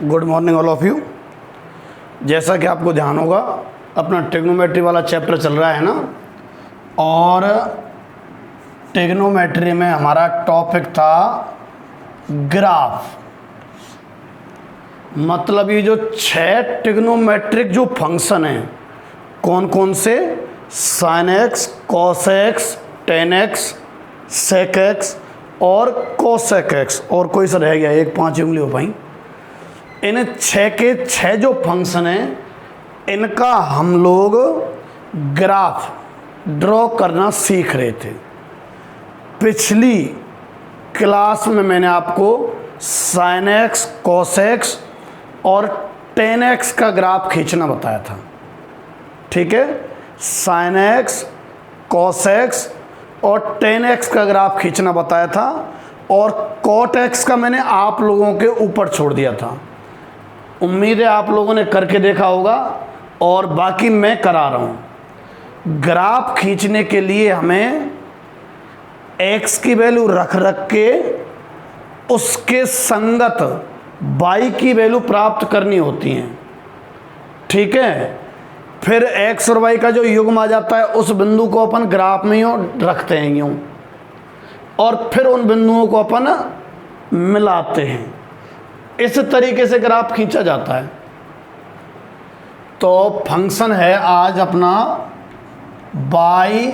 Good morning all of you. जैसा कि आपको ध्यान होगा, अपना ट्रिग्नोमेट्री वाला चैप्टर चल रहा है ना, और ट्रिग्नोमेट्री में हमारा टॉपिक था ग्राफ। मतलब ये जो 6 ट्रिग्नोमेट्रिक जो फंक्शन हैं, कौन कौन से? Sine x, cos x, tan x, sec x और कोसेक एक्स, और कोई सा रह गया एक, 5 उंगली हो पाई। इन 6 के 6 जो फंक्शन हैं, इनका हम लोग ग्राफ ड्रॉ करना सीख रहे थे। पिछली क्लास में मैंने आपको साइन एक्स, कॉस एक्स और टेन एक्स का ग्राफ खींचना बताया था। ठीक है, साइन एक्स, कॉस एक्स और टेन एक्स का ग्राफ खींचना बताया था, और कॉट एक्स का मैंने आप लोगों के ऊपर छोड़ दिया था। उम्मीद है आप लोगों ने करके देखा होगा, और बाकी मैं करा रहा हूँ। ग्राफ खींचने के लिए हमें एक्स की वैल्यू रख रख के उसके संगत वाई की वैल्यू प्राप्त करनी होती है। ठीक है, फिर एक्स और वाई का जो युग्म आ जाता है, उस बिंदु को अपन ग्राफ में यूँ रखते हैं यूँ, और फिर उन बिंदुओं को अपन मिलाते हैं। इस तरीके से ग्राफ खींचा जाता है। तो फंक्शन है आज अपना y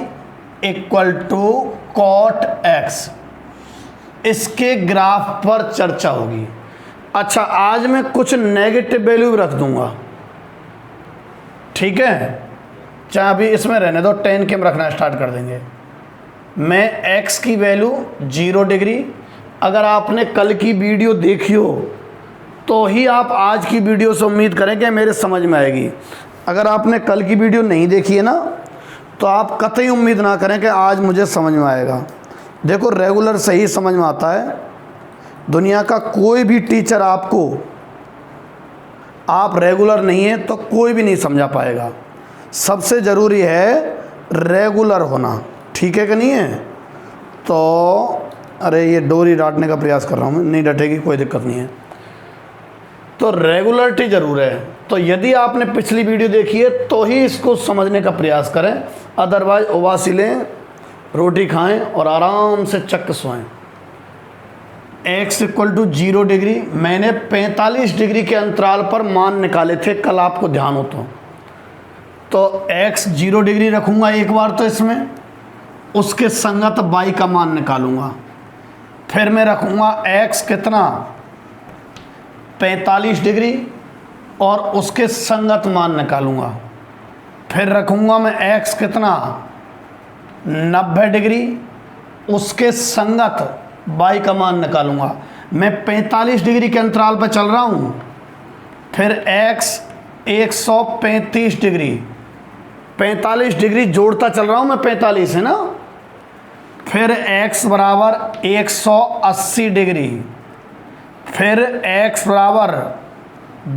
equal to cot x, इसके ग्राफ पर चर्चा होगी। अच्छा, आज मैं कुछ नेगेटिव वैल्यू रख दूंगा। ठीक है, चाहे अभी इसमें रहने दो, 10 के हम रखना स्टार्ट कर देंगे। मैं x की वैल्यू 0 डिग्री, अगर आपने कल की वीडियो देखी हो तो ही आप आज की वीडियो से उम्मीद करें कि मेरे समझ में आएगी। अगर आपने कल की वीडियो नहीं देखी है ना, तो आप कतई उम्मीद ना करें कि आज मुझे समझ में आएगा। देखो, रेगुलर से ही समझ में आता है। दुनिया का कोई भी टीचर आपको, आप रेगुलर नहीं है तो कोई भी नहीं समझा पाएगा। सबसे ज़रूरी है रेगुलर होना। ठीक है कि नहीं है? तो अरे ये डोरी डांटने का प्रयास कर रहा हूँ मैं, नहीं डटेगी, कोई दिक्कत नहीं है। तो रेगुलरिटी ज़रूर है। तो यदि आपने पिछली वीडियो देखी है तो ही इसको समझने का प्रयास करें, अदरवाइज उबासी लें, रोटी खाएं और आराम से चक्क सोएं। x इक्वल टू 0 डिग्री, मैंने 45 डिग्री के अंतराल पर मान निकाले थे कल, आपको ध्यान हो तो x 0 डिग्री रखूँगा एक बार, तो इसमें उसके संगत y का मान निकालूँगा। फिर मैं रखूँगा x कितना 45 डिग्री और उसके संगत मान निकालूंगा। फिर रखूंगा मैं x कितना 90 डिग्री, उसके संगत y का मान निकालूंगा। मैं 45 डिग्री के अंतराल पर चल रहा हूं। फिर x 135 डिग्री, 45 डिग्री जोड़ता चल रहा हूं मैं, 45 है ना। फिर x बराबर 180 डिग्री, फिर x बराबर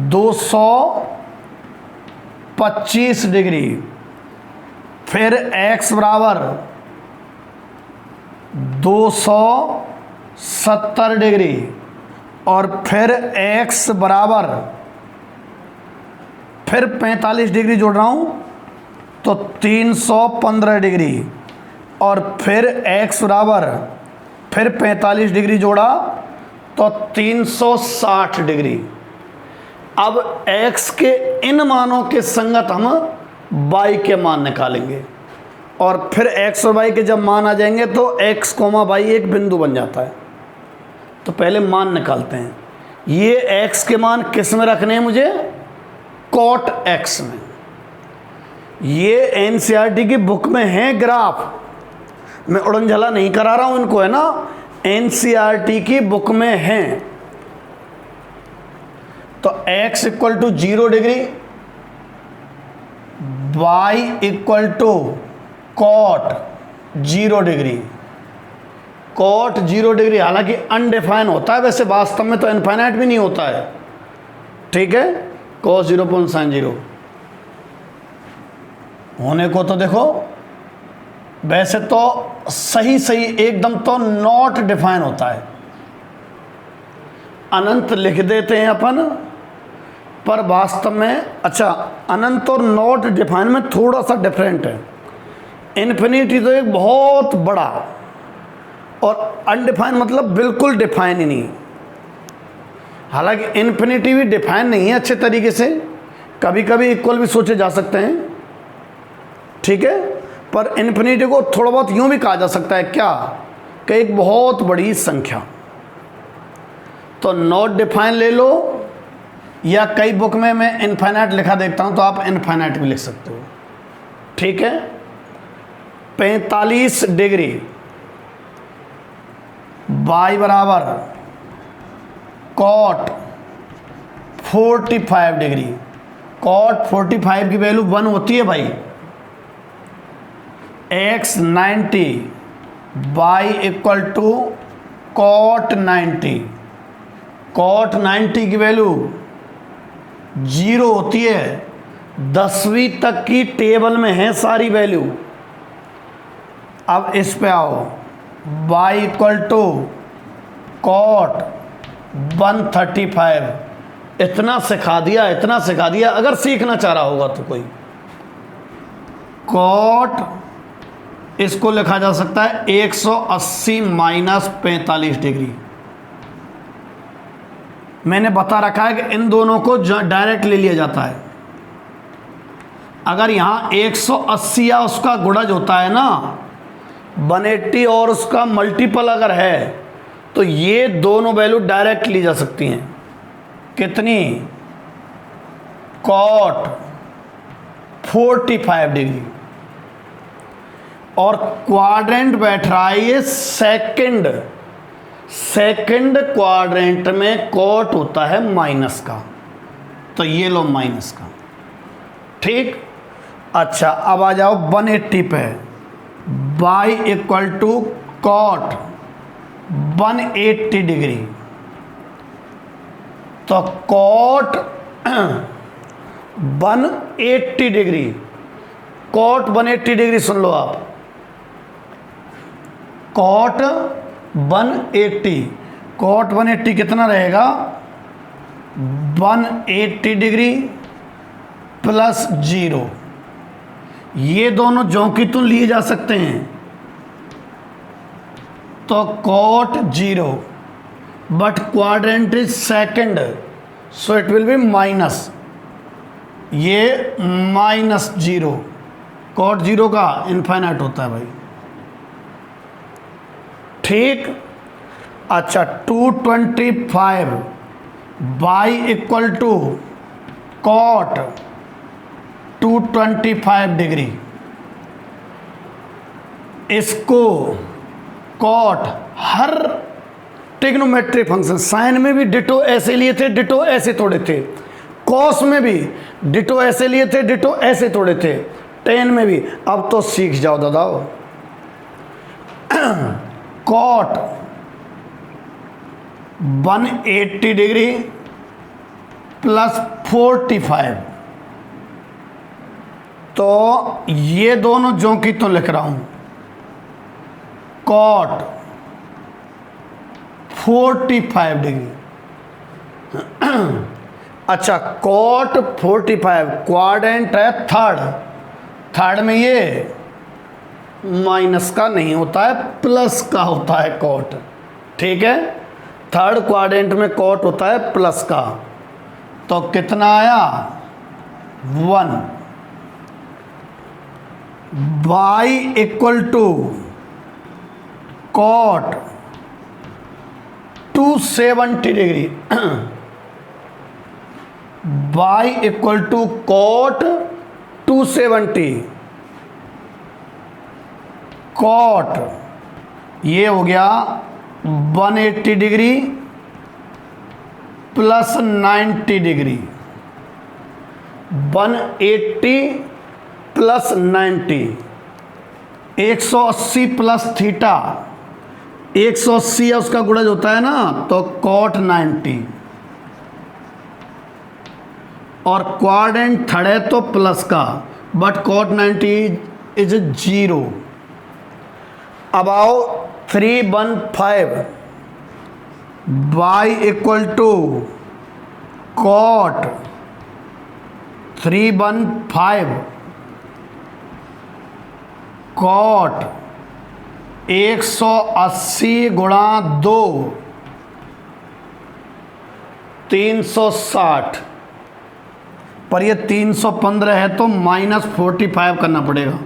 225 डिग्री, फिर x बराबर 270 डिग्री, और फिर x बराबर, फिर 45 डिग्री जोड़ रहा हूँ तो 315 डिग्री, और फिर x बराबर, फिर 45 डिग्री जोड़ा तो 360 डिग्री। अब x के इन मानों के संगत हम y के मान निकालेंगे, और फिर x और y के जब मान आ जाएंगे तो x, y एक बिंदु बन जाता है। तो पहले मान निकालते हैं। ये x के मान किस में रखने हैं मुझे? कॉट x में। ये एनसीईआरटी की बुक में है ग्राफ, मैं उड़न झला नहीं करा रहा हूँ इनको, है ना, एनसीईआरटी की बुक में हैं। तो x equal to 0 degree, y equal to cot 0 degree. Cot 0 degree हालांकि अनडिफाइन होता है, वैसे वास्तव में तो इनफाइनाइट भी नहीं होता है। ठीक है, cos 0 sin 0 होने को तो देखो, वैसे तो सही एकदम तो नॉट डिफाइन होता है। अनंत लिख देते हैं अपन, पर वास्तव में अच्छा अनंत और नॉट डिफाइन में थोड़ा सा डिफरेंट है। इन्फिनिटी तो एक बहुत बड़ा, और अनडिफाइन मतलब बिल्कुल डिफाइन ही नहीं। हालांकि इन्फिनिटी भी डिफाइन नहीं है अच्छे तरीके से, कभी कभी इक्वल भी सोचे जा सकते हैं, ठीक है, पर इन्फिनिटी को थोड़ा बहुत यूं भी कहा जा सकता है क्या, कि एक बहुत बड़ी संख्या। तो नॉट डिफाइन ले लो, या कई बुक में मैं इनफाइनाइट लिखा देखता हूं तो आप इनफाइनाइट भी लिख सकते हो, ठीक है। 45 डिग्री y बराबर कॉट 45 डिग्री। कॉट 45 की वैल्यू 1 होती है भाई। x 90 y equal to cot 90। Cot 90 की वैल्यू 0 होती है। 10वीं तक की टेबल में है सारी वैल्यू। अब इस पे आओ, y इक्वल टू कॉट 135। इतना सिखा दिया, इतना सिखा दिया, अगर सीखना चाह रहा होगा तो कोई। कॉट इसको लिखा जा सकता है 180 माइनस 45 डिग्री। मैंने बता रखा है कि इन दोनों को डायरेक्ट ले लिया जाता है। अगर यहाँ 180 या उसका गुणज होता है ना 180 और उसका मल्टीपल अगर है, तो ये दोनों वैल्यू डायरेक्ट ली जा सकती हैं। कितनी? Cot 45 degree. और क्वाड्रेंट बैठ रहा है ये सेकंड। सेकंड क्वाड्रेंट में कॉट होता है माइनस का, तो ये लो माइनस का, ठीक। अच्छा अब आ जाओ 180 पे। y equal to cot 180 degree. तो कॉट 180 डिग्री, कॉट 180 डिग्री सुन लो आप। कॉट 180, कॉट 180 कितना रहेगा? 180 डिग्री प्लस 0। ये दोनों ज्यों की त्यों लिए जा सकते हैं। तो cot 0 but quadrant is second, so it will be minus. ये -0। कॉट 0 का इनफाइनाइट होता है भाई, ठीक। अच्छा 225 y equal to cot 225 degree. इसको कॉट हर ट्रिग्नोमेट्रिक फंक्शन, साइन में भी डिटो ऐसे लिए थे, डिटो ऐसे तोड़े थे। कॉस में भी डिटो ऐसे लिए थे, डिटो ऐसे तोड़े थे। टेन में भी। अब तो सीख जाओ दादा। Cot 180 degree plus 45। तो ये दोनों ज्यों की तो लिख रहा हूं। Cot 45 degree. अच्छा कॉट 45 क्वाड्रेंट है थर्ड। थर्ड में ये माइनस का नहीं होता है, प्लस का होता है कॉट, ठीक है। थर्ड क्वाड्रेंट में कॉट होता है प्लस का। तो कितना आया? 1। y equal to cot 270 degree. y equal to cot 270। Cot ये हो गया 180 degree plus 90 degree. 180 plus 90, 180 plus theta. 180 या उसका गुणज होता है ना, तो कॉट 90। और क्वाड्रेंट थर्ड है तो प्लस का, बट कॉट 90 इज 0। अब आओ 315 y equal to cot 315 cot 180 गुणा 2 360, पर ये 315 है तो -45 करना पड़ेगा।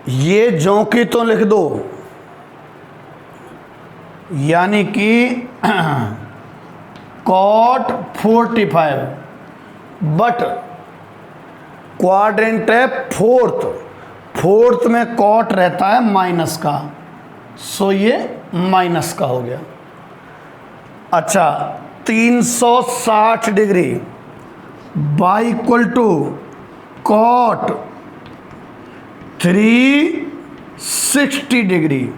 ये ज्यों की तो लिख दो, यानी कि कॉट 45, बट क्वाड्रेंट है फोर्थ में कॉट रहता है माइनस का, सो ये माइनस का हो गया। अच्छा, 360 degree y equal to cot 360 degree,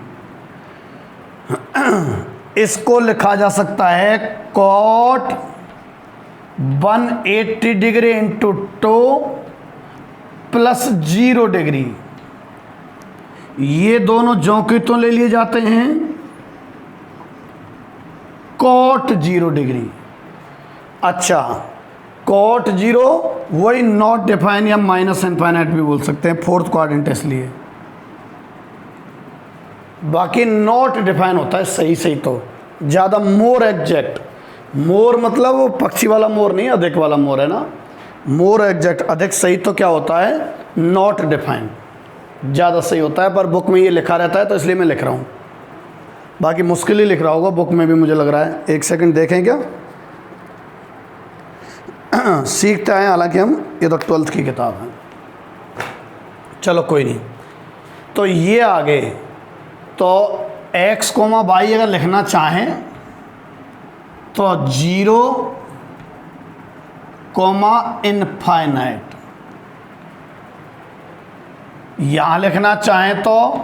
इसको लिखा जा सकता है cot 180 degree into 2 plus 0 degree. ये दोनों ज्यों की त्यों ले लिए जाते हैं कॉट 0 डिग्री। अच्छा, कॉट 0 वही नॉट डिफाइन या माइनस इनफाइनाइट भी बोल सकते हैं, फोर्थ क्वाड्रेंट इसलिए, बाकी नॉट डिफाइन होता है सही तो ज़्यादा मोर एग्जैक्ट। मोर मतलब वो पक्षी वाला मोर नहीं, अधिक वाला मोर है ना। मोर एग्जैक्ट, अधिक सही तो क्या होता है, नॉट डिफाइन, ज़्यादा सही होता है। पर बुक में ये लिखा रहता है तो इसलिए मैं लिख रहा हूँ, बाकी मुश्किल ही लिख रहा होगा बुक में भी, मुझे लग रहा है। एक सेकंड देखें क्या, सीखते आए हालांकि हम, ये तो 12th की किताब है। चलो कोई नहीं, तो ये आगे तो x, y अगर लिखना चाहें तो 0, इनफाइनाइट, यहां लिखना चाहें तो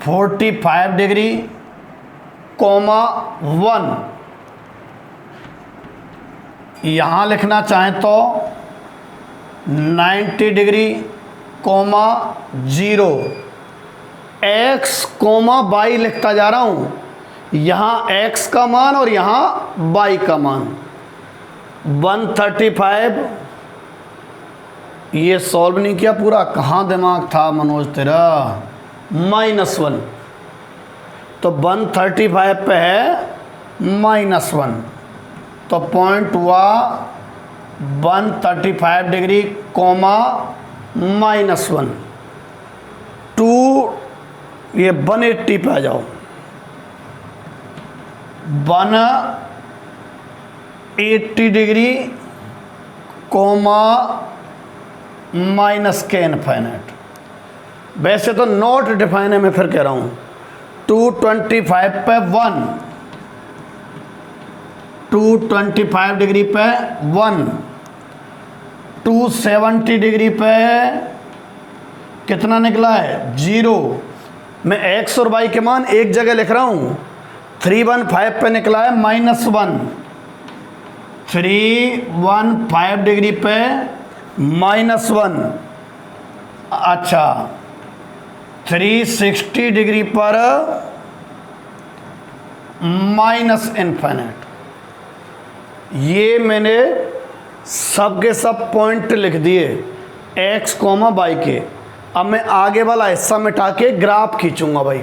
45 डिग्री, 1, यहां लिखना चाहें तो 90 डिग्री, 0। x, y लिखता जा रहा हूं, यहां x का मान और यहां y का मान 135। ये सॉल्व नहीं किया पूरा, कहाँ दिमाग था मनोज तेरा, -1, तो 135 पे है -1, तो पॉइंट हुआ 135 डिग्री, -1, 2, ये 180 पे आ जाओ, 180 डिग्री, -k इनफाइनाइट। वैसे तो नॉट डिफाइन है, मैं फिर कह रहा हूँ। 225 पे 1, 225 डिग्री पे 1, 270 डिग्री पे कितना निकला है, 0। मैं x और y के मान एक जगह लिख रहा हूँ। 315 पे निकला है -1, 315 डिग्री पे -1। अच्छा, 360 डिग्री पर -इनफाइनाइट। ये मैंने सब के सब पॉइंट लिख दिए x, y के। अब मैं आगे वाला हिस्सा मिटा के ग्राफ खींचूंगा भाई।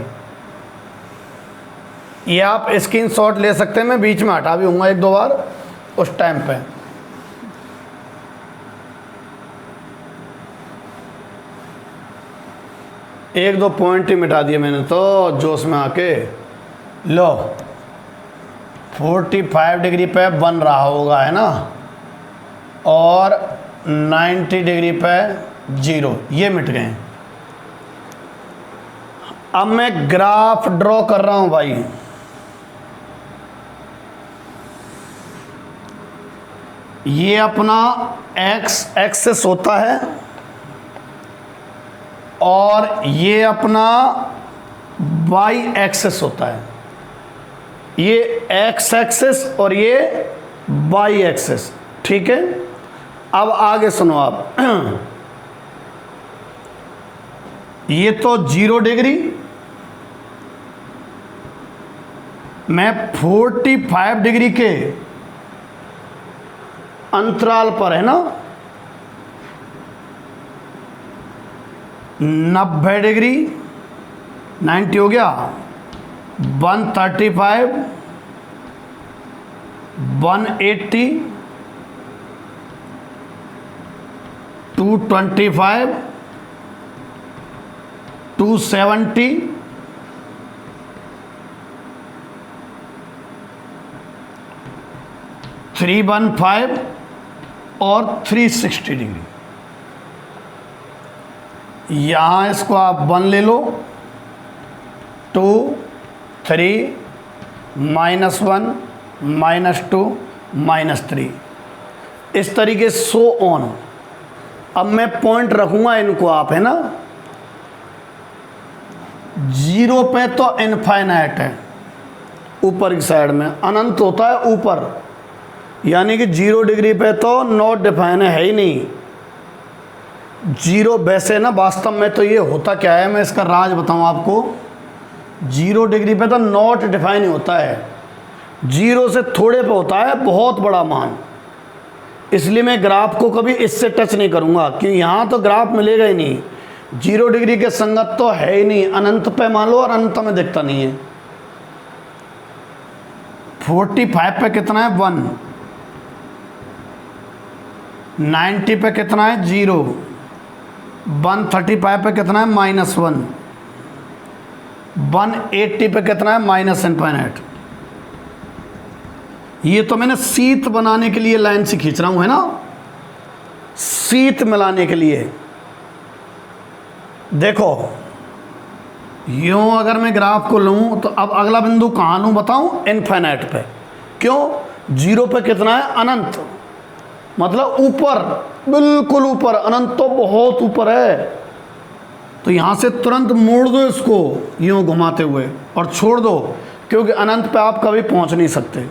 ये आप स्क्रीनशॉट ले सकते हैं, मैं बीच में हटा भी हूँगा 1-2 बार उस टाइम पे। एक दो पॉइंट ही मिटा दिए मैंने तो जोश में आके। लो, 45 डिग्री पे बन रहा होगा, है ना, और 90 डिग्री पे 0, ये मिट गए। अब मैं ग्राफ ड्रॉ कर रहा हूं भाई। ये अपना x एक्सिस होता है और ये अपना y एक्सिस होता है। ये x एक्सिस और ये y एक्सिस, ठीक है। अब आगे सुनो आप। ये तो 0 डिग्री, मैं 45 डिग्री के अंतराल पर, है ना, 90 डिग्री, 90 हो गया, 135, 180, 225, 270, 315 और 360 डिग्री। यहाँ इसको आप 1 ले लो, 2, 3, -1, -2, -3, इस तरीके सो ऑन। अब मैं पॉइंट रखूँगा इनको आप, है ना, 0 पे तो इनफाइनाइट है, ऊपर की साइड में अनंत होता है ऊपर, यानी कि 0 डिग्री पे तो नॉट डिफाइन है ही नहीं। 0 वैसे ना वास्तव में तो ये होता क्या है, मैं इसका राज बताऊं आपको। 0 डिग्री पे तो नॉट डिफाइन होता है, 0 से थोड़े पे होता है बहुत बड़ा मान। इसलिए मैं ग्राफ को कभी इससे टच नहीं करूंगा कि यहाँ तो ग्राफ मिलेगा ही नहीं, 0 डिग्री के संगत तो है ही नहीं। अनंत पे मान लो और अनंत में दिखता नहीं है। 45 पे कितना है 1, 90 पे कितना है 0, 135 पे कितना है -1, 180 पे कितना है -इनफाइनाइट। ये तो मैंने शीत बनाने के लिए लाइन से खींच रहा हूं, है ना, शीत मिलाने के लिए। देखो यूं अगर मैं ग्राफ को लूं तो अब अगला बिंदु कहाँ लूं बताऊं, इनफाइनाइट पे। क्यों, 0 पे कितना है अनंत, मतलब ऊपर, बिल्कुल ऊपर। अनंत तो बहुत ऊपर है, तो यहाँ से तुरंत मोड़ दो इसको यूँ घुमाते हुए और छोड़ दो, क्योंकि अनंत पे आप कभी पहुँच नहीं सकते।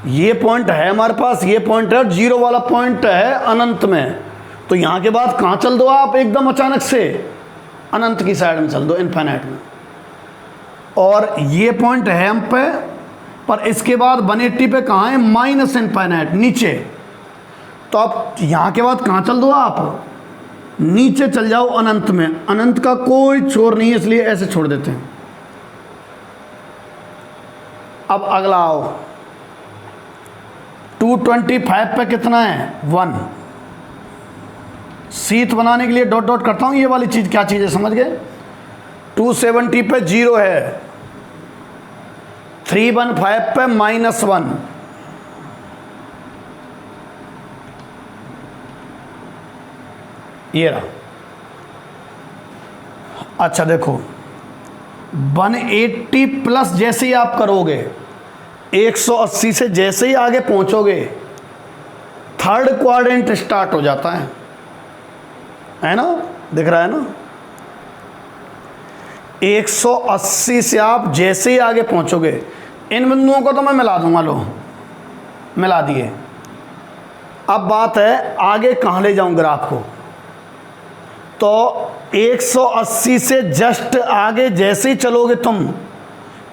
ये पॉइंट है हमारे पास, ये पॉइंट है, 0 वाला पॉइंट है अनंत में, तो यहाँ के बाद कहाँ चल दो आप, एकदम अचानक से अनंत की साइड में चल दो, इनफाइनाइट में। और ये पॉइंट है हम पे, पर इसके बाद 180 पे कहाँ है, -इनफाइनाइट नीचे। तो अब यहाँ के बाद कहाँ चल दो आप, नीचे चल जाओ अनंत में। अनंत का कोई छोर नहीं है, इसलिए ऐसे छोड़ देते हैं। अब अगला आओ, 225 पे कितना है 1। शीत बनाने के लिए डॉट डॉट करता हूँ, ये वाली चीज़ क्या चीज़ है समझ गए। 270 पे 0 है, 315 पे -1, ये रहा। अच्छा देखो 180 प्लस जैसे ही आप करोगे, 180 से जैसे ही आगे पहुंचोगे, थर्ड क्वाड्रेंट स्टार्ट हो जाता है ना, दिख रहा है ना। 180 से आप जैसे ही आगे पहुंचोगे, इन बिंदुओं को तो मैं मिला दूंगा, लो मिला दिए। अब बात है आगे कहाँ ले जाऊं ग्राफ को, तो 180 से जस्ट आगे जैसे ही चलोगे तुम,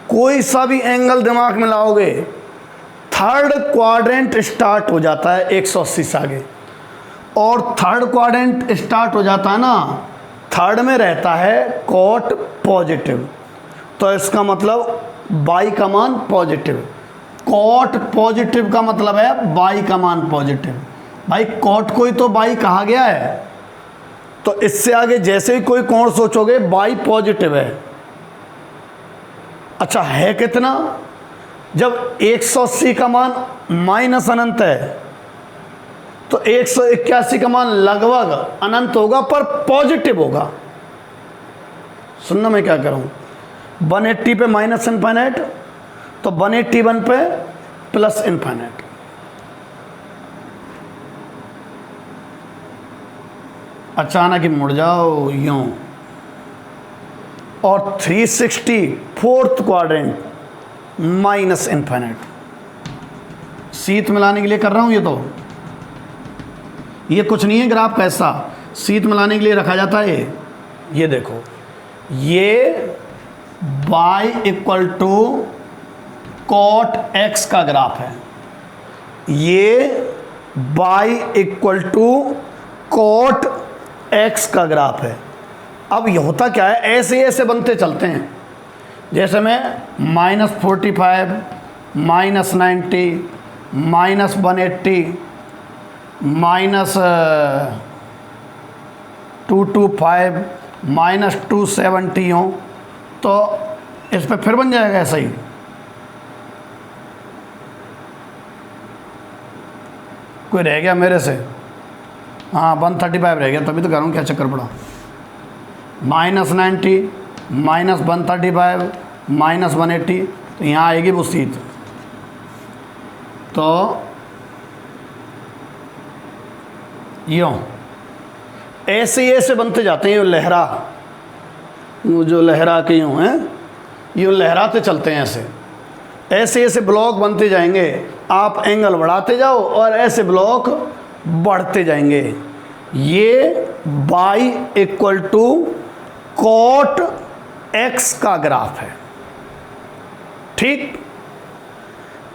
कोई सा भी एंगल दिमाग में लाओगे, थर्ड क्वाड्रेंट स्टार्ट हो जाता है 180 से आगे। और थर्ड क्वाड्रेंट स्टार्ट हो जाता है ना, थर्ड में रहता है कॉट पॉजिटिव, तो इसका मतलब बाई का मान पॉजिटिव। कॉट पॉजिटिव का मतलब है बाई का मान पॉजिटिव। भाई कॉट को ही तो बाई कहा गया है, तो इससे आगे जैसे ही कोई कोण सोचोगे बाई पॉजिटिव है। अच्छा है कितना, जब 180 का मान माइनस अनंत है तो 181 का मान लगभग अनंत होगा पर पॉजिटिव होगा। सुनना मैं क्या करूं, 180 पे माइनस इनफाइनाइट, तो 181 पे प्लस इनफाइनाइट। अचानक ही मुड़ जाओ यूं। और 360 फोर्थ क्वाड्रेंट माइनस इनफाइनाइट। शीत मिलाने के लिए कर रहा हूं, ये कुछ नहीं है ग्राफ कैसा, शीत मिलाने के लिए रखा जाता है। ये देखो, ये y equal to cot x का ग्राफ है, ये y equal to cot x का ग्राफ है। अब ये होता क्या है, ऐसे ऐसे बनते चलते हैं। जैसे मैं -45, -90, -180, -225, -270 हो तो इस पे फिर बन जाएगा ऐसा ही। कोई रह गया मेरे से? हाँ, 135 रह गया, तभी तो कह रहा हूँ क्या चक्कर पड़ा। -90, -135, -180, तो यहाँ आएगी वो सीध। तो यूँ ऐसे ही ऐसे बनते जाते हैं, यूँ लहरा, यूँ जो लहरा के यूँ हैं, यूँ लहराते चलते हैं ऐसे। ऐसे ऐसे ब्लॉक बनते जाएंगे, आप एंगल बढ़ाते जाओ और ऐसे ब्लॉक बढ़ते जाएंगे। ये y equal to cot x का ग्राफ है, ठीक।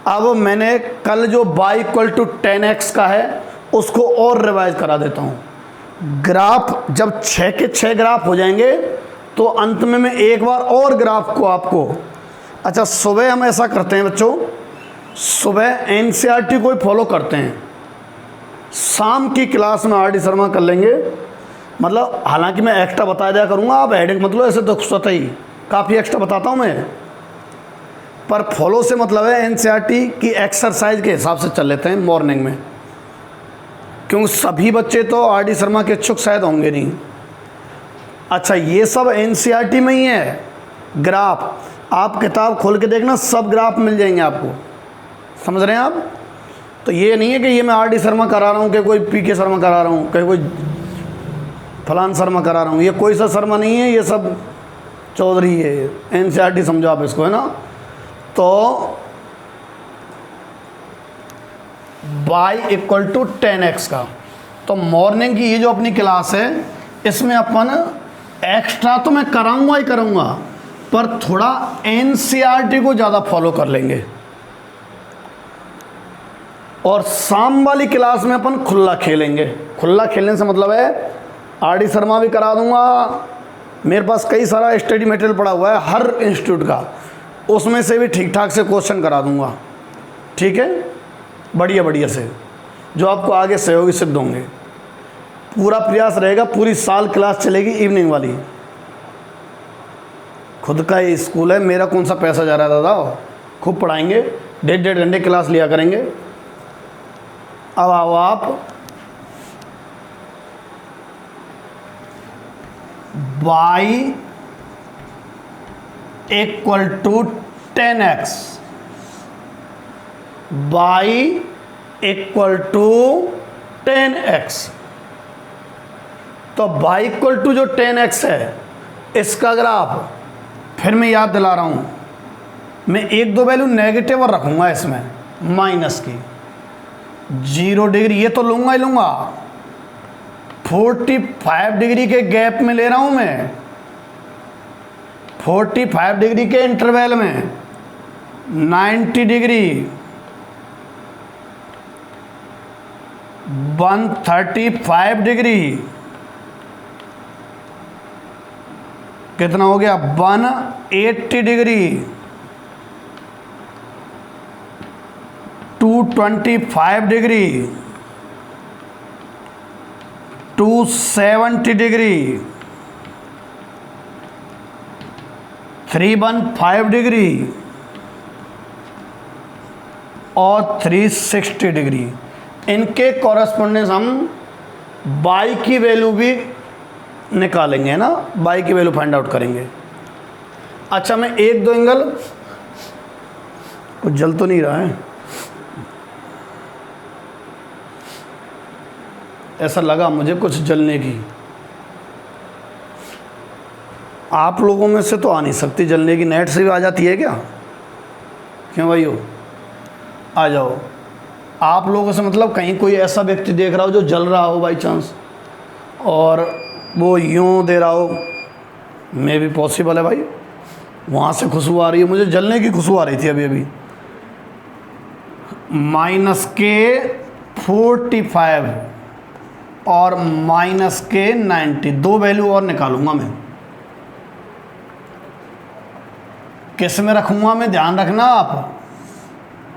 अब मैंने कल जो y equal to tan x का है उसको और रिवाइज करा देता हूँ। ग्राफ जब 6 के 6 ग्राफ हो जाएंगे तो अंत में मैं एक बार और ग्राफ को आपको, अच्छा सुबह हम ऐसा करते हैं बच्चों, सुबह एनसीईआरटी को फॉलो करते हैं, शाम की क्लास में आर डी शर्मा कर लेंगे। मतलब हालांकि मैं एक्स्ट्रा बताया दिया करूँगा, आप हेडिंग मतलब ऐसे तो स्वतः ही काफ़ी एक्स्ट्रा बताता हूँ मैं, पर फॉलो से मतलब है एनसीईआरटी की एक्सरसाइज के हिसाब से चल लेते हैं मॉर्निंग में, क्योंकि सभी बच्चे तो आर डी शर्मा के इच्छुक शायद होंगे नहीं। अच्छा, ये सब एनसीईआरटी में ही है ग्राफ, आप किताब खोल के देखना, सब ग्राफ मिल जाएंगे आपको, समझ रहे हैं आप। तो ये नहीं है कि ये मैं आर डी शर्मा करा रहा हूँ, कि कोई पी के शर्मा करा रहा हूँ, कि कोई फलान शर्मा करा रहा हूँ, ये कोई सा शर्मा नहीं है, ये सब चौधरी है, एनसीईआरटी समझो आप इसको, है ना। तो बाई इक्वल टू 10x का, तो मॉर्निंग की ये जो अपनी क्लास है इसमें अपन एक्स्ट्रा तो मैं कराऊंगा ही कराऊंगा, पर थोड़ा एनसीईआरटी को ज़्यादा फॉलो कर लेंगे। और शाम वाली क्लास में अपन खुला खेलेंगे। खुला खेलने से मतलब है आर डी शर्मा भी करा दूंगा, मेरे पास कई सारा स्टडी मटेरियल पड़ा हुआ है हर इंस्टीट्यूट का, उसमें से भी ठीक ठाक से क्वेश्चन करा दूंगा, ठीक है, बढ़िया बढ़िया से, जो आपको आगे सहयोगी सिद्ध होंगे। पूरा प्रयास रहेगा, पूरी साल क्लास चलेगी इवनिंग वाली। खुद का ये स्कूल है, मेरा कौन सा पैसा जा रहा है दादा, खूब पढ़ाएंगे, 1.5 घंटे क्लास लिया करेंगे। अब आओ आप, y equal to 10x, y equal to 10x। तो बाई इक्वल टू जो 10x है इसका ग्राफ, फिर मैं याद दिला रहा हूँ, मैं 1-2 वैल्यू नेगेटिव और रखूँगा इसमें, माइनस की 0 डिग्री, ये तो लूँगा ही लूँगा। 45 डिग्री के गैप में ले रहा हूँ मैं, 45 डिग्री के इंटरवल में, 90 डिग्री, 135 डिग्री, कितना हो गया, 180 डिग्री, 225 डिग्री, 270 डिग्री, 315 डिग्री और 360 डिग्री। इनके कॉरस्पॉन्डेंस हम बाई की वैल्यू भी निकालेंगे, है ना, बाई की वैल्यू फाइंड आउट करेंगे। अच्छा, मैं 1-2 एंगल, कुछ जल तो नहीं रहा है, ऐसा लगा मुझे कुछ जलने की, आप लोगों में से तो आ नहीं सकती जलने की, नेट से भी आ जाती है क्या, क्यों भाई हो, आ जाओ। आप लोगों से मतलब कहीं कोई ऐसा व्यक्ति देख रहा हो जो जल रहा हो बाई चांस, और वो यूँ दे रहा हो, मे भी पॉसिबल है भाई, वहाँ से खुशबू आ रही है, मुझे जलने की खुशबू आ रही थी अभी अभी, -k45 और -k90, दो वैल्यू और निकालूंगा मैं। किस में रखूंगा मैं, ध्यान रखना आप,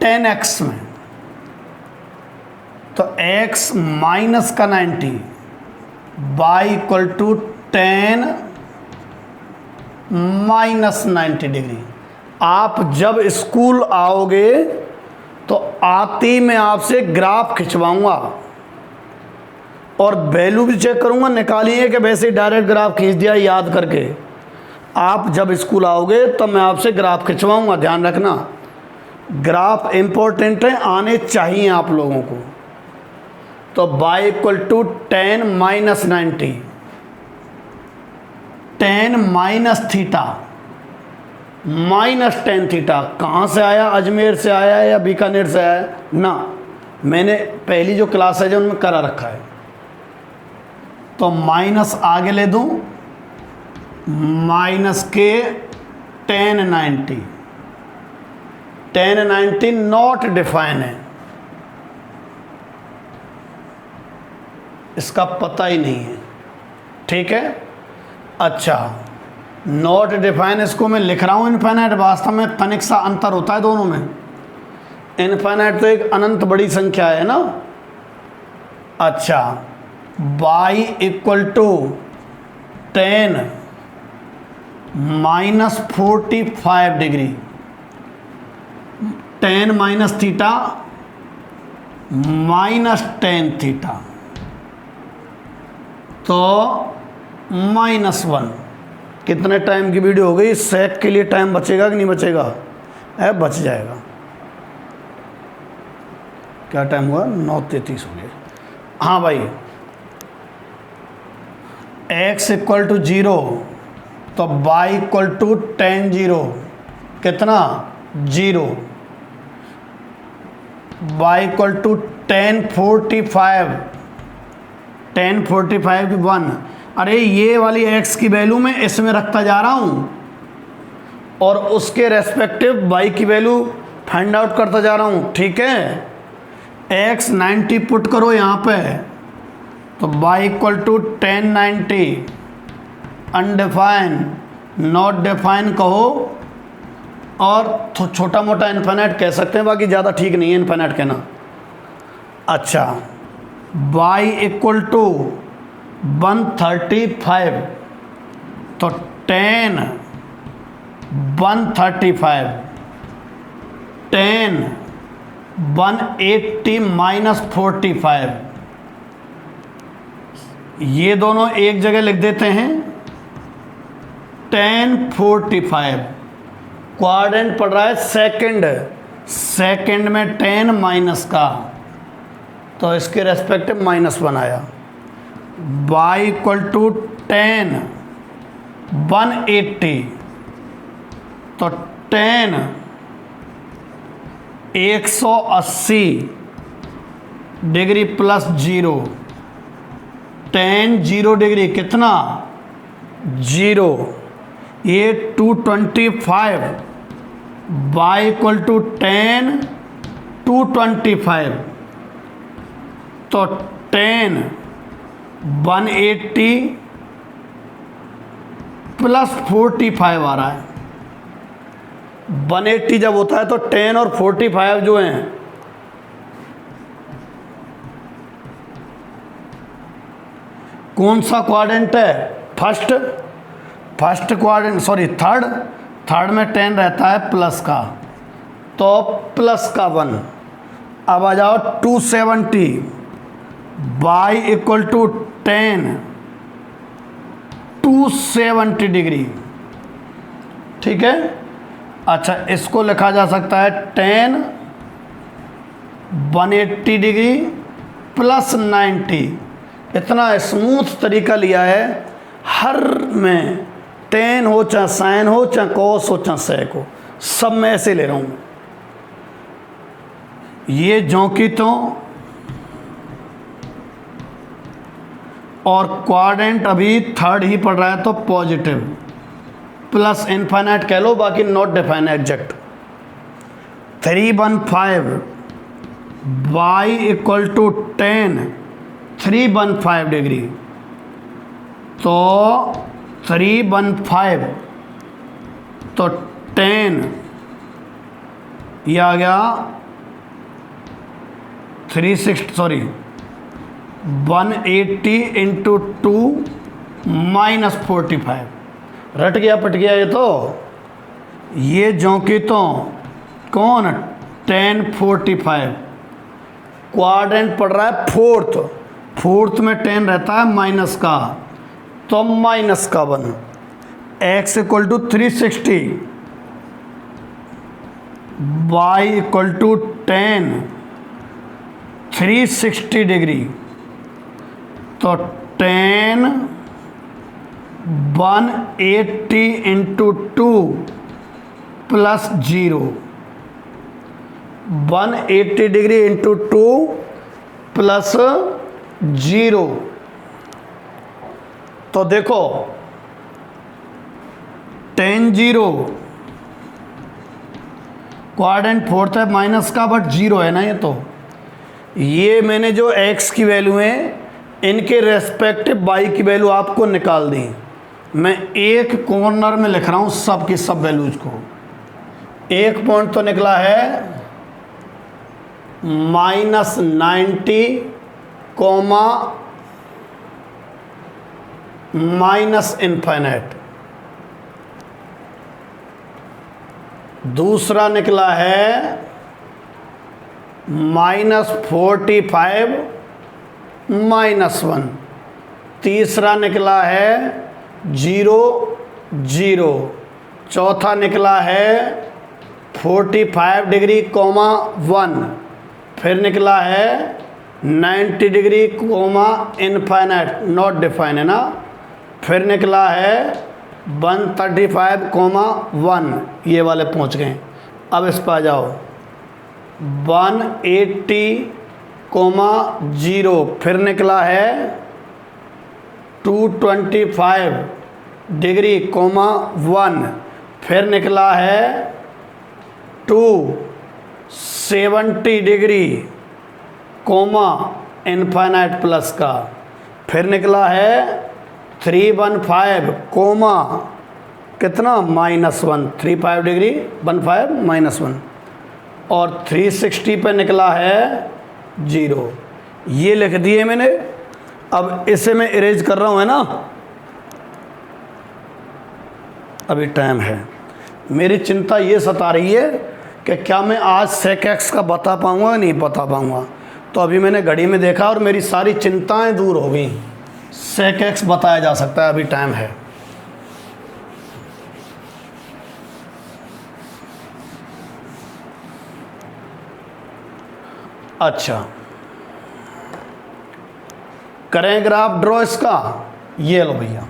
10x में। तो x माइनस का 90 y equal to 10 minus 90 degree. आप जब स्कूल आओगे तो आती मैं आपसे ग्राफ खिंचवाऊंगा और वैल्यू भी चेक करूंगा, निकालिए कि वैसे डायरेक्ट ग्राफ खींच दिया याद करके। आप जब स्कूल आओगे तो मैं आपसे ग्राफ खिंचवाऊंगा, ध्यान रखना। ग्राफ इंपॉर्टेंट है, आने चाहिए आप लोगों को। तो y equal to 10 minus 90, 10 minus theta, minus 10 theta. कहाँ से आया, अजमेर से आया या बीकानेर से आया ना, मैंने पहली जो क्लास है जो उनमें करा रखा है। तो माइनस आगे ले दूं, माइनस के 1090, 1090 नॉट डिफाइन है, इसका पता ही नहीं है, ठीक है। अच्छा, नॉट डिफाइन इसको मैं लिख रहा हूँ इनफाइनाइट, वास्तव में तनिक सा अंतर होता है दोनों में। इनफाइनाइट तो एक अनंत बड़ी संख्या है ना। अच्छा, y equal to 10 minus 45 degree, 10 minus theta minus 10 theta, तो -1। कितने टाइम की वीडियो हो गई, सेक के लिए टाइम बचेगा कि नहीं बचेगा, बच जाएगा। क्या टाइम हुआ, 9:33 हो गया। हाँ भाई, x इक्वल टू 0 तो y इक्वल टू 10 0, कितना 0। y इक्वल टू 1045, 1045 की 1। अरे ये वाली x की वैल्यू मैं इसमें रखता जा रहा हूँ और उसके रेस्पेक्टिव y की वैल्यू फाइंड आउट करता जा रहा हूँ, ठीक है। x 90 पुट करो यहाँ पे, तो y equal to 1090, undefine not define कहो, और छोटा मोटा इनफाइनाइट कह सकते हैं, बाकी ज़्यादा ठीक नहीं है इनफाइनाइट कहना। अच्छा, y इक्वल टू 135, तो 10 135, 10 180 माइनस 45, ये दोनों एक जगह लिख देते हैं। 1045 क्वाड्रेंट पड़ रहा है सेकंड, सेकंड में 10 माइनस का, तो इसके रेस्पेक्टिव -1 बनाया। y इक्वल टू 10 180, तो 10 180 डिग्री प्लस 0, 10 0 डिग्री कितना 0, ये 225, y इक्वल टू 10 225, तो 10 180 प्लस 45 आ रहा है। 180 जब होता है तो 10 और 45 जो हैं कौन सा क्वाड्रेंट है, फर्स्ट क्वाड्रेंट, सॉरी थर्ड में 10 रहता है प्लस का, तो प्लस का 1। अब आ जाओ 270, y इक्वल टू 10 270 डिग्री, ठीक है। अच्छा, इसको लिखा जा सकता है 10 180 डिग्री प्लस 90। इतना स्मूथ तरीका लिया है, हर में 10 हो चाहे साइन हो चाहे कॉस हो चाहे सेक हो, सब में ऐसे ले रहा हूँ। ये जोंकी तो और क्वाड्रेंट अभी थर्ड ही पड़ रहा है, तो पॉजिटिव प्लस इनफाइनाइट कह लो, बाकी not define exact. 315 y equal to 10, 315 degree, तो 315 तो 10 ये आ गया 180 इंटू 2 माइनस 45। रट गया पट गया ये तो, ये जोंकी तो कौन 1045, क्वाड्रेंट पड़ रहा है फोर्थ में 10 रहता है माइनस का, तो माइनस का 1, x equal to 360, y equal to 10, 360 degree, तो 10 180 into 2 plus 0, 180 degree into 2 plus 0। तो देखो 10 0, क्वाड्रेंट फोर्थ है माइनस का, बट 0 है ना ये तो। ये मैंने जो x की वैल्यू है इनके रेस्पेक्टिव y की वैल्यू आपको निकाल दी। मैं एक कॉर्नर में लिख रहा हूँ सब की सब वैल्यूज को। एक पॉइंट तो निकला है -90, माइनस इनफाइनाइट। दूसरा निकला है -45 -1। तीसरा निकला है 0 0। चौथा निकला है 45 डिग्री 1। फिर निकला है 90 डिग्री इनफाइनाइट नॉट डिफाइन है ना। फिर निकला है 135 1। ये वाले पहुंच गए। अब इस पर आ जाओ 180 0। फिर निकला है 225 डिग्री 1। फिर निकला है 270 डिग्री इनफाइनाइट प्लस का। फिर निकला है 315 कितना -1, 35 डिग्री 15 -1। और 360 पे निकला है 0। ये लिख दिए मैंने। अब इसे मैं इरेज कर रहा हूँ है ना। अभी टाइम है। मेरी चिंता ये सता रही है कि क्या मैं आज sec x का बता पाऊँगा या नहीं बता पाऊँगा। तो अभी मैंने घड़ी में देखा और मेरी सारी चिंताएं दूर हो गई। sec x बताया जा सकता है, अभी टाइम है। अच्छा, करें ग्राफ ड्रॉ इसका। ये लो भैया,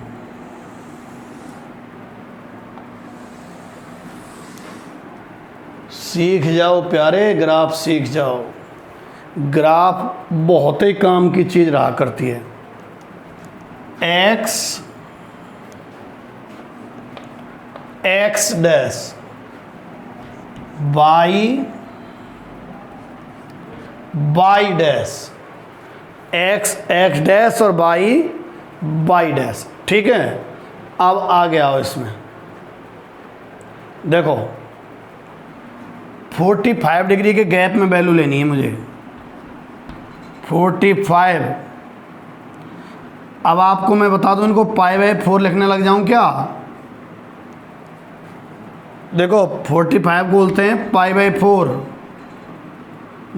सीख जाओ प्यारे, ग्राफ सीख जाओ। ग्राफ बहुत ही काम की चीज रहा करती है। x dash, y dash, x dash और y डैश। ठीक है। अब आगे आओ इसमें। देखो 45 डिग्री के गैप में वैल्यू लेनी है मुझे। 45। अब आपको मैं बता दूं, इनको π/4 लिखने लग जाऊं क्या। देखो 45 बोलते हैं π/4,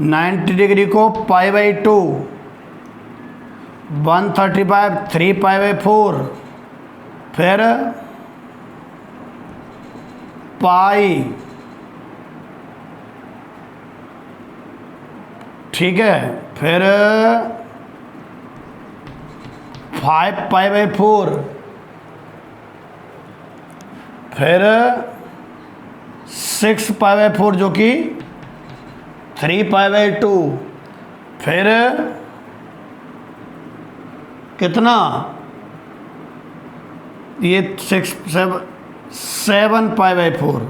90 डिग्री को π/2, 135 3π/4, फिर पाई। ठीक है। फिर 5π/4, फिर 6π/4 जो कि 3π/2, फिर कितना ये 7π/4।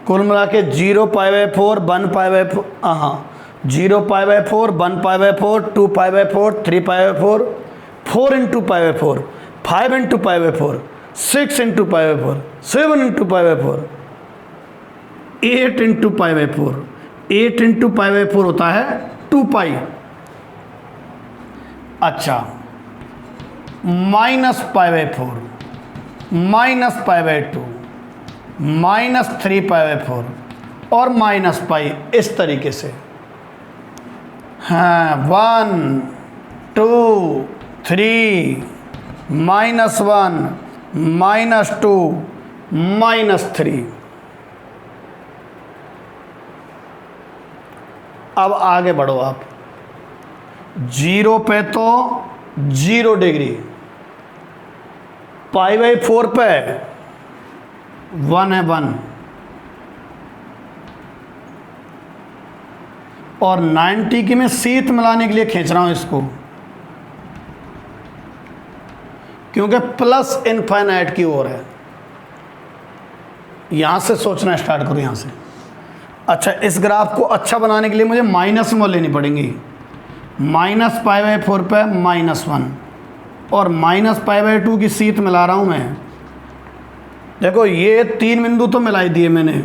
कुल मिला के 0π/4, 1π/4, हाँ 0π/4, 1π/4, 2π/4, 3π/4, 4 × π/4, 5 × π/4, 6 × π/4, 7 × π/4, 8 × π/4, 8 × π/4 होता है 2π। अच्छा, -π/4, -π/2, -3π/4 और -π, इस तरीके से। हाँ, 1 2 3 -1 -2 -3। अब आगे बढ़ो आप। 0 पे तो 0 डिग्री, π/4 पे 1 है 1, और 90 की मैं शीत मिलाने के लिए खींच रहा हूं इसको, क्योंकि प्लस इनफाइनाइट की ओर है। यहां से सोचना स्टार्ट करो, यहां से। अच्छा, इस ग्राफ को अच्छा बनाने के लिए मुझे माइनस में लेनी पड़ेंगी। -π/4 पे -1 और -π/2 की शीत मिला रहा हूं मैं। देखो, ये 3 बिंदु तो मिला ही दिए मैंने।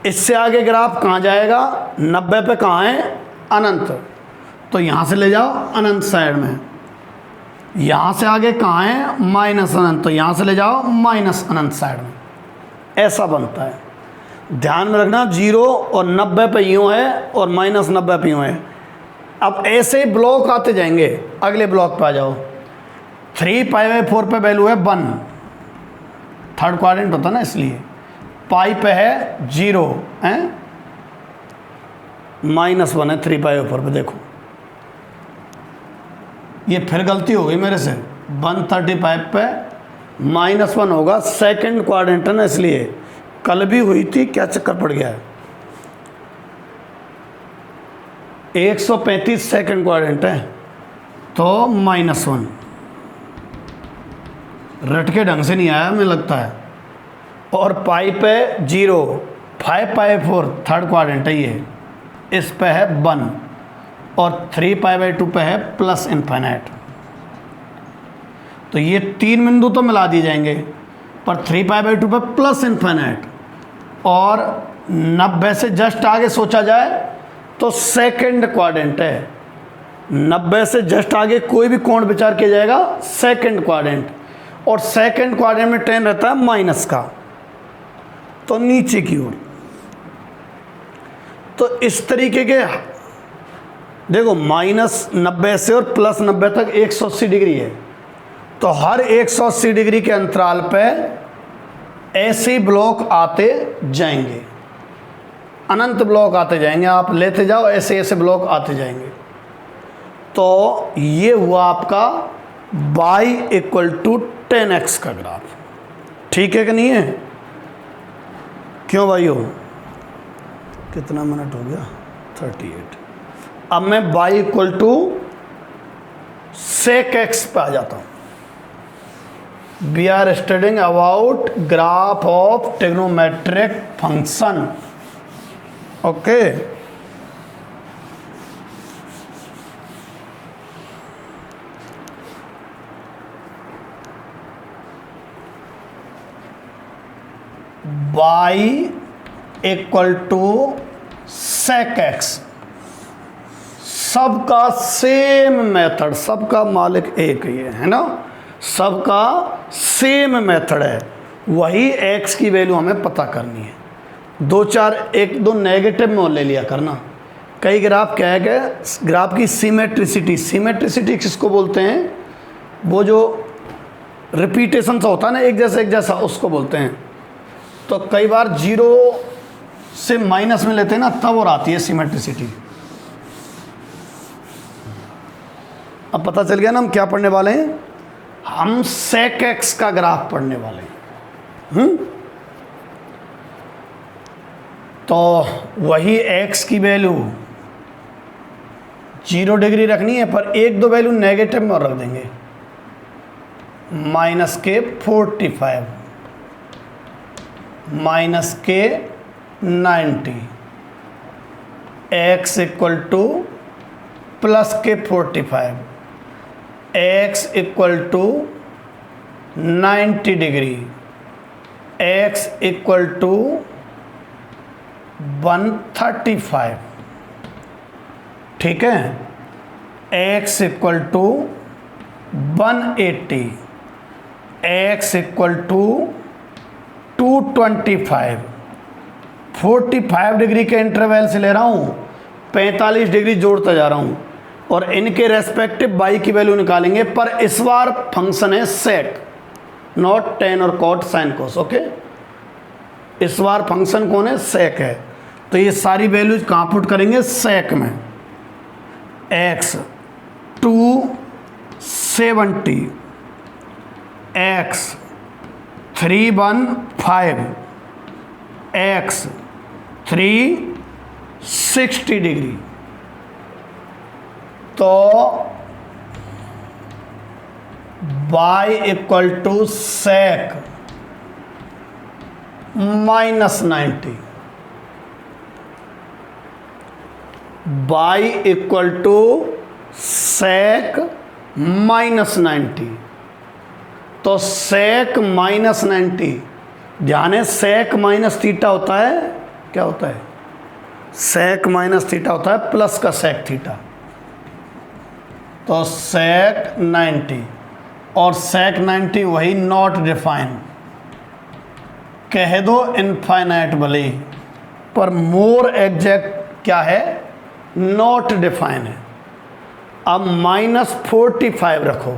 इससे आगे ग्राफ कहाँ जाएगा? 90 पे कहाँ है? अनंत। तो यहाँ से ले जाओ अनंत साइड में। यहाँ से आगे कहाँ है? माइनस अनंत। तो यहाँ से ले जाओ माइनस अनंत साइड में। ऐसा बनता है। ध्यान में रखना, 0 और 90 पे यूँ है और -90 पे यूँ है। अब ऐसे ही ब्लॉक आते जाएंगे। अगले ब्लॉक पे आ जाओ। 3π/4 पे वैल्यू है 1, थर्ड क्वाड्रेंट होता ना, इसलिए। पाई पे है 0 है, -1 है 3π/4 पे। देखो, ये फिर गलती हो गई मेरे से। 135 पे -1 होगा, सेकंड क्वाड्रेंट है ना, इसलिए। कल भी हुई थी, क्या चक्कर पड़ गया है? 135 सेकंड क्वाड्रेंट है, तो -1 रट के ढंग से नहीं आया मुझे लगता है। और पाई पे 0, 5π/4 थर्ड क्वाड्रेंट है ये, इस पे है 1, और 3π/2 पे है प्लस इनफाइनाइट। तो ये 3 बिंदु तो मिला दिए जाएंगे, पर 3π/2 पे प्लस इनफाइनाइट। और 90 से जस्ट आगे सोचा जाए तो सेकंड क्वाड्रेंट है। 90 से जस्ट आगे कोई भी कोण विचार किया जाएगा, सेकंड क्वाड्रेंट। और सेकंड क्वाड्रेंट में टेन रहता है माइनस का, तो नीचे की ओर। तो इस तरीके के देखो, -90 से और +90 तक 180 डिग्री है। तो हर 180 डिग्री के अंतराल पे ऐसे ब्लॉक आते जाएंगे, अनंत ब्लॉक आते जाएंगे। आप लेते जाओ, ऐसे ऐसे ब्लॉक आते जाएंगे। तो ये हुआ आपका y = 10x का ग्राफ। ठीक है कि नहीं है? क्यों भाइयों? कितना मिनट हो गया? 38। अब मैं y = sec x पे आ जाता हूं। We are studying about graph of trigonometric function. Okay, y = sec x। सबका सेम मेथड, सबका मालिक एक ही है ना? सबका सेम मेथड है। वही x की वैल्यू हमें पता करनी है। 1-2 नेगेटिव में ले लिया करना। कई ग्राफ क्या है कि ग्राफ की सिमेट्रिसिटी, सिमेट्रिसिटी किसको बोलते हैं? वो जो रिपीटेशन सा होता है ना, एक जैसा, उसको बोलते हैं। तो कई बार 0 से माइनस में लेते हैं ना, तब और आती है सिमेट्रिसिटी। अब पता चल गया ना हम क्या पढ़ने वाले हैं? हम sec x का ग्राफ पढ़ने वाले हैं। तो वही x की वैल्यू 0 डिग्री रखनी है, पर 1-2 वैल्यू नेगेटिव में और रख देंगे। -45, -90, x इक्वल टू प्लस के 45, x equal to 90 degree, x equal to 135, ठीक है, x equal to 180, x equal to 225, 45 degree के इंटरवल से ले रहा हूँ, 45 डिग्री जोड़ता जा रहा हूँ और इनके रेस्पेक्टिव बाई की वैल्यू निकालेंगे। पर इस बार फंक्शन है सेक, नॉट टेन और कॉट साइन कोस। ओके, इस बार फंक्शन कौन है? सेक है। तो ये सारी वैल्यूज कहाँ पुट करेंगे? सेक में। x 270, x 315, x 360 degree. तो y equal to sec -90, y equal to sec -90। तो सेक -90, ध्यान है सेक माइनस थीटा होता है, क्या होता है? सेक माइनस थीटा होता है प्लस का सेक थीटा। तो सेक 90 और सेक 90 वही नॉट डिफाइन, कह दो इनफाइनाइट भले ही, पर मोर एग्जैक्ट क्या है? नॉट डिफाइन है। अब -45 रखो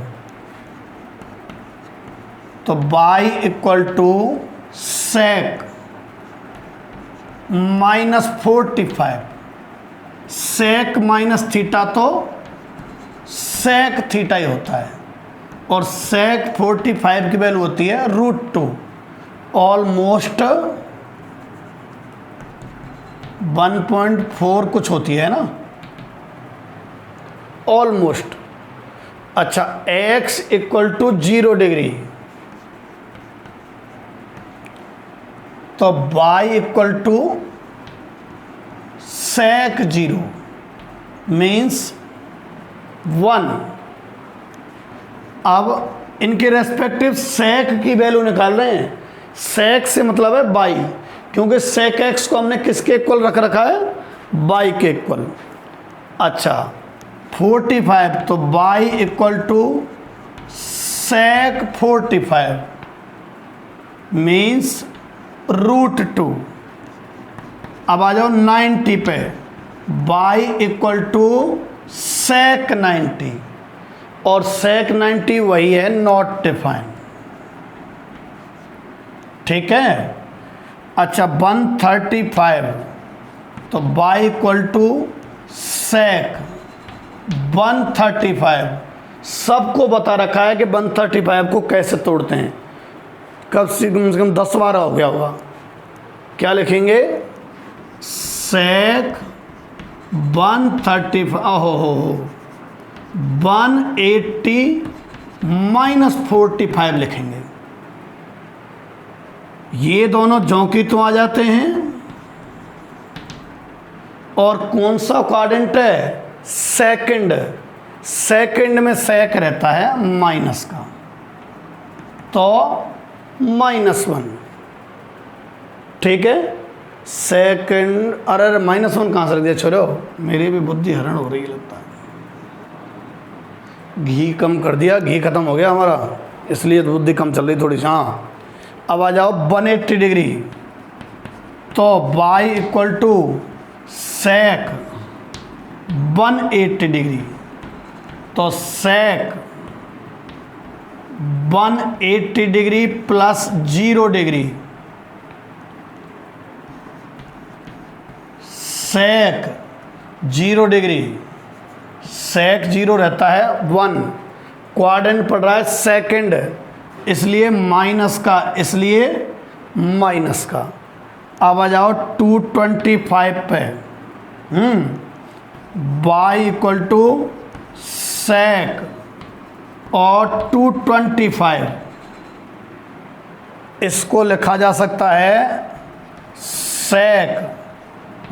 तो y equal to sec -45, sec minus theta तो सेक थीटा ही होता है और सेक 45 की वैल्यू होती है √2, ऑलमोस्ट 1.4 कुछ होती है ना, ऑलमोस्ट। अच्छा, x इक्वल टू 0 डिग्री, तो y equal to sec 0 means 1। अब इनके रेस्पेक्टिव सेक की वैल्यू निकाल रहे हैं। सेक से मतलब है बाई, क्योंकि सेक एक्स को हमने किसके इक्वल रख रखा है? बाई के इक्वल। अच्छा, 45 तो y equal to sec 45 means √2। अब आ जाओ 90 पे, बाई इक्वल टू सेक 90 और सेक 90 वही है नॉट डिफाइन, ठीक है। अच्छा, 135 तो बाई इक्वल टू सेक 135। सबको बता रखा है कि 135 को कैसे तोड़ते हैं, कब से कम 10-12 हो गया होगा। क्या लिखेंगे? सेक 135 हो 180 -45 लिखेंगे। ये दोनों जौंकी तो आ जाते हैं। और कौन सा क्वाड्रेंट है? सेकंड। सेकंड में सेक रहता है माइनस का, तो -1, ठीक है। सेकंड, अरे -1 कहाँ से रख दिया छोड़ो, मेरी भी बुद्धि हरण हो रही है लगता है। घी कम कर दिया, घी खत्म हो गया हमारा, इसलिए बुद्धि कम चल रही थोड़ी सी। हाँ, अब आ जाओ 180 डिग्री, तो y equal to sec 180 degree, तो sec 180 degree plus 0 degree, sec 0 degree, sec 0 रहता है 1, क्वाड्रेंट पड़ रहा है सेकंड, इसलिए माइनस का, इसलिए माइनस का। अब आ जाओ 225 पे, y इक्वल टू सेक और 225, इसको लिखा जा सकता है सेक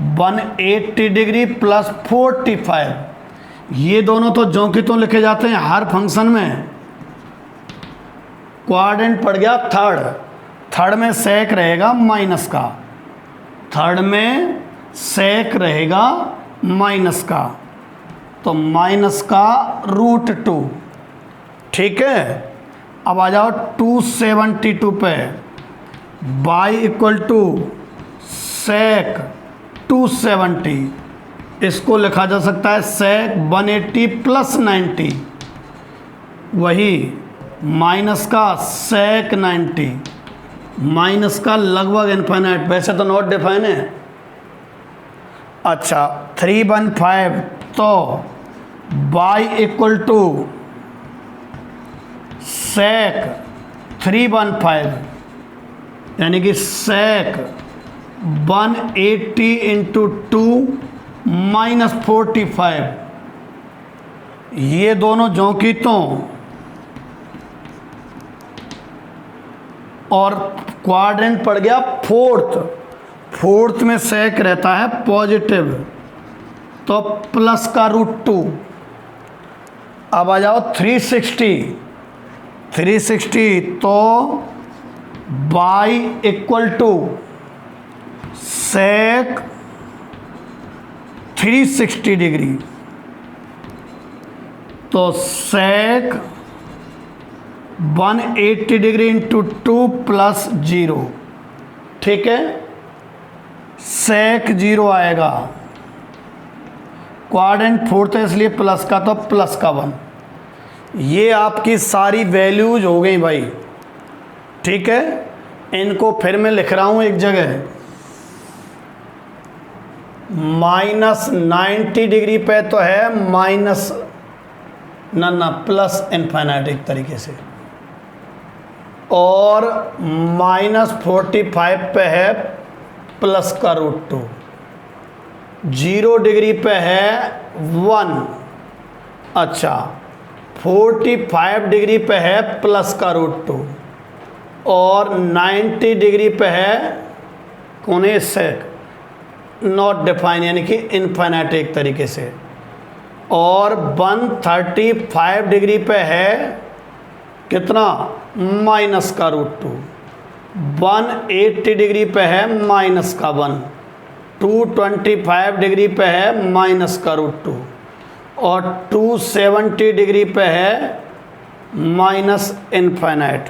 180 डिग्री प्लस 45, ये दोनों तो ज्यों की त्यों लिखे जाते हैं हर फंक्शन में। क्वाड्रेंट पड़ गया थर्ड में सेक रहेगा माइनस का, थर्ड में सेक रहेगा माइनस का, तो माइनस का √2। ठीक है, अब आ जाओ 272 पे, y इक्वल टू सेक 270, इसको लिखा जा सकता है सेक 180 प्लस 90, वही माइनस का सेक 90, माइनस का लगभग इनफाइनाइट, वैसे तो नॉट डिफाइन है। अच्छा 315, तो y इक्वल टू सेक 315, यानी कि सेक 180 इंटू 2 माइनस 45, ये दोनों ज्यों की त्यों, और क्वाड्रेंट पड़ गया फोर्थ में सेक रहता है पॉजिटिव, तो प्लस का √2। अब आ जाओ 360, तो y equal to sec 360 degree, तो सेक 180 डिग्री इंटू 2 प्लस 0। ठीक है, सेक 0 आएगा, क्वाड्रेंट फोर्थ है इसलिए प्लस का, तो प्लस का 1। ये आपकी सारी वैल्यूज हो गई भाई। ठीक है, इनको फिर मैं लिख रहा हूं एक जगह, -90 डिग्री पे तो है माइनस ना प्लस इनफाइनाइट एक तरीके से, और -45 पे है प्लस का √2, 0 डिग्री पे है 1। अच्छा 45 डिग्री पे है प्लस का √2, और 90 डिग्री पे है कौन है सेक नॉट डिफाइन, यानी कि इनफाइनाइट एक तरीके से, और 135 डिग्री पे है कितना माइनस का √2, 180 डिग्री पे है माइनस का 1, 225 डिग्री पे है माइनस का √2, और 270 डिग्री पे है माइनस इनफाइनाइट।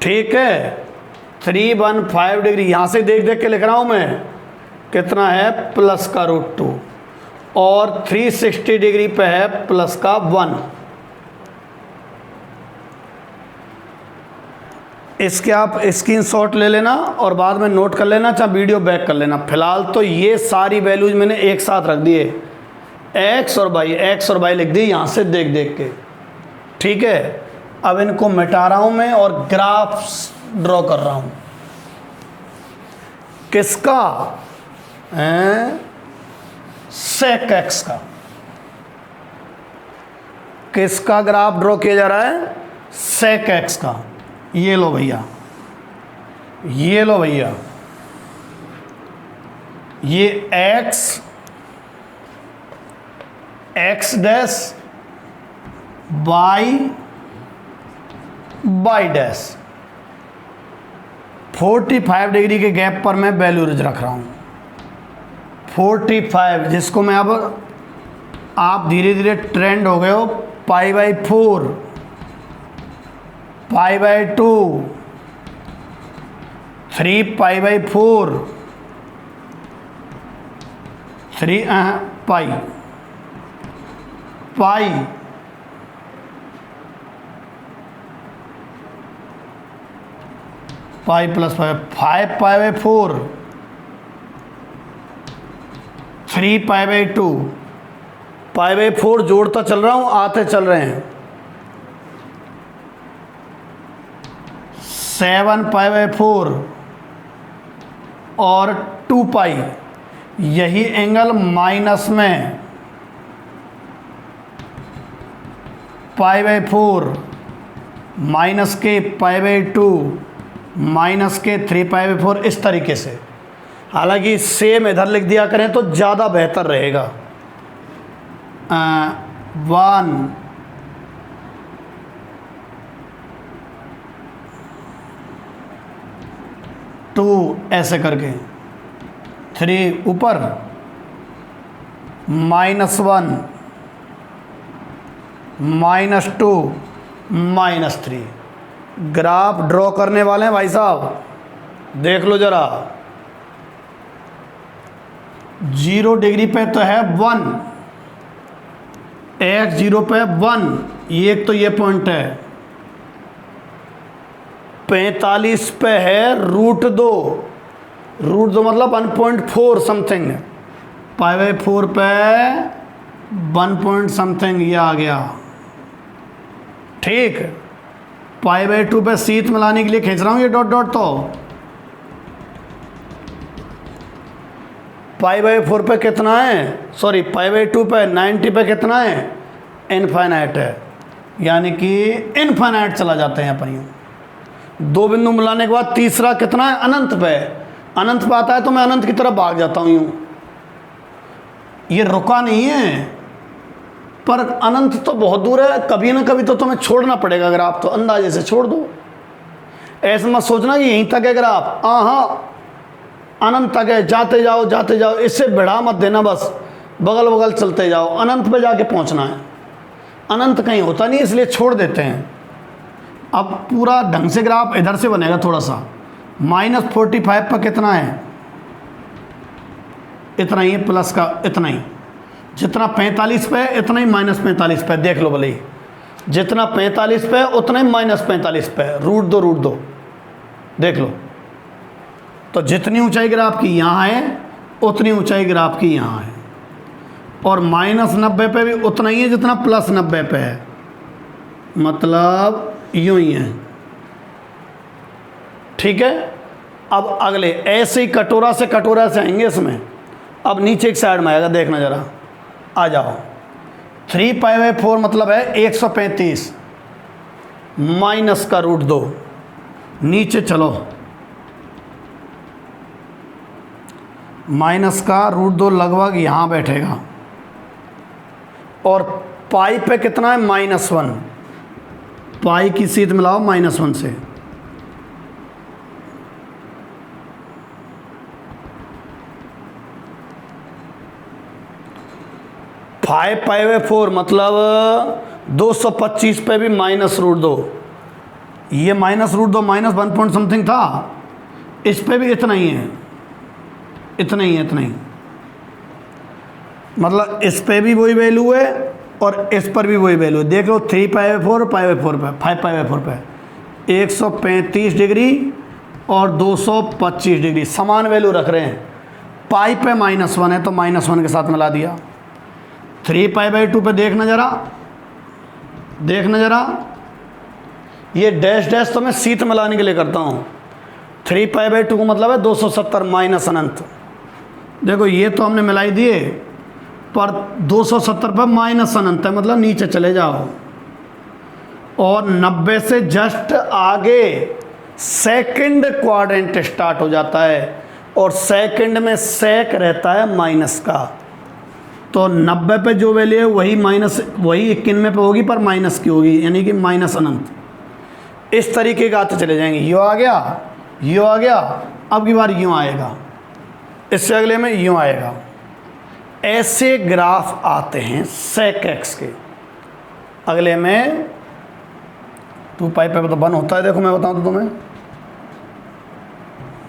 ठीक है, 315 डिग्री यहाँ से देख देख के लिख रहा हूँ मैं, कितना है प्लस का √2, और 360 डिग्री पे है प्लस का 1। इसके आप स्क्रीनशॉट ले लेना और बाद में नोट कर लेना, चाहे वीडियो बैक कर लेना। फिलहाल तो ये सारी वैल्यूज मैंने एक साथ रख दिए, एक्स और वाई लिख दी यहाँ से देख देख के। ठीक है, अब इनको मिटा रहा हूँ मैं और ग्राफ्स ड्रॉ कर रहा हूँ। किसका? सेक एक्स का। किसका ग्राफ ड्रॉ किया जा रहा है? सेक एक्स का। ये लो भैया, ये लो भैया, ये x dash y dash 45 degree के गैप पर मैं वैल्यू रख रहा हूँ 45, जिसको मैं अब आप धीरे धीरे ट्रेंड हो गए हो π/4, π/2, 3π/4, 3 पाई प्लस 5π/4, 3π/2, π/4 जोड़ता चल रहा हूँ, आते चल रहे हैं 7π/4 और 2π। यही एंगल माइनस में π/4 माइनस के π/2 माइनस के 3π/4, इस तरीके से हालांकि सेम इधर लिख दिया करें तो ज़्यादा बेहतर रहेगा। 1 2 ऐसे करके, 3 ऊपर, -1 -2 -3। ग्राफ ड्रॉ करने वाले हैं भाई साहब, देख लो जरा। 0 डिग्री पे तो है 1, x 0 पे 1, ये तो ये पॉइंट है। 45 पे है √2, √2 मतलब 1.4 समथिंग, π/4 पे 1 पॉइंट समथिंग, ये आ गया। ठीक, π/2 पे सीट मिलाने के लिए खींच रहा हूँ ये डॉट डॉट। तो π/4 पे कितना है, सॉरी π/2 पे 90 पे कितना है, इनफाइनाइट है, यानी कि इनफाइनाइट चला जाते हैं यहाँ पर। यूँ 2 बिंदु मिलाने के बाद तीसरा कितना है, अनंत पे। अनंत पे आता है तो मैं अनंत की तरफ भाग जाता हूँ यूँ, ये रुका नहीं है, पर अनंत तो बहुत दूर है, कभी ना कभी तो तुम्हें छोड़ना पड़ेगा। अगर आप तो अंदाजे से छोड़ दो, ऐसे मत सोचना कि यहीं तक है ग्राफ, हाँ अनंत तक है, जाते जाओ जाते जाओ, इससे बढ़ा मत देना, बस बगल बगल चलते जाओ, अनंत पे जाके पहुंचना है। अनंत कहीं होता नहीं, इसलिए छोड़ देते हैं। अब पूरा ढंग से ग्राफ इधर से बनेगा थोड़ा सा। -45 पर कितना है, इतना ही है, प्लस का इतना ही, जितना 45 पे इतना ही -45 पे, देख लो भले ही, जितना 45 पे उतना ही -45 पे, √2 देख लो। तो जितनी ऊंचाई ग्राफ की यहाँ है उतनी ऊंचाई ग्राफ की यहाँ है, और -90 पे भी उतना ही है जितना +90 पे है, मतलब यूँ ही है। ठीक है, अब अगले ऐसे ही कटोरा से आएंगे इसमें। अब नीचे एक साइड में आएगा, देखना जरा, आ जाओ। 3π/4 मतलब है 135 माइनस का √2, नीचे चलो, माइनस का √2 लगभग यहाँ बैठेगा, और पाई पे कितना है, -1, पाई की सीध मिलाओ -1 से। π/4 मतलब 225 पे भी -√2, ये -√2 -1 पॉइंट समथिंग था, इस पे भी इतना ही है, इतना ही मतलब इस पे भी वही वैल्यू है और इस पर भी वही वैल्यू है। देख लो 3π/4 π/4 पे 5π/4 पे 135 डिग्री और 225 डिग्री समान वैल्यू रख रहे हैं। पाई पे -1 है तो -1 के साथ मिला दिया। 3π/2 पे देखना जरा, ये डैश डैश तो मैं सीट मिलाने के लिए करता हूँ। 3π/2 को मतलब है 270 माइनस अनंत। देखो ये तो हमने मिलाई दिए, पर 270 पर माइनस अनंत है, मतलब नीचे चले जाओ, और 90 से जस्ट आगे सेकंड क्वाड्रेंट स्टार्ट हो जाता है, और सेकंड में सेक रहता है माइनस का। तो 90 पे जो वैल्यू है वही 91 पे होगी, पर माइनस की होगी, यानी कि माइनस अनंत। इस तरीके का आते चले जाएंगे। यूँ आ गया, अब की बार यूँ आएगा, इससे अगले में यूँ आएगा। ऐसे ग्राफ आते हैं सेक एक्स के। अगले में 2π पे तो 1 होता है। देखो मैं बताऊँ तो तुम्हें,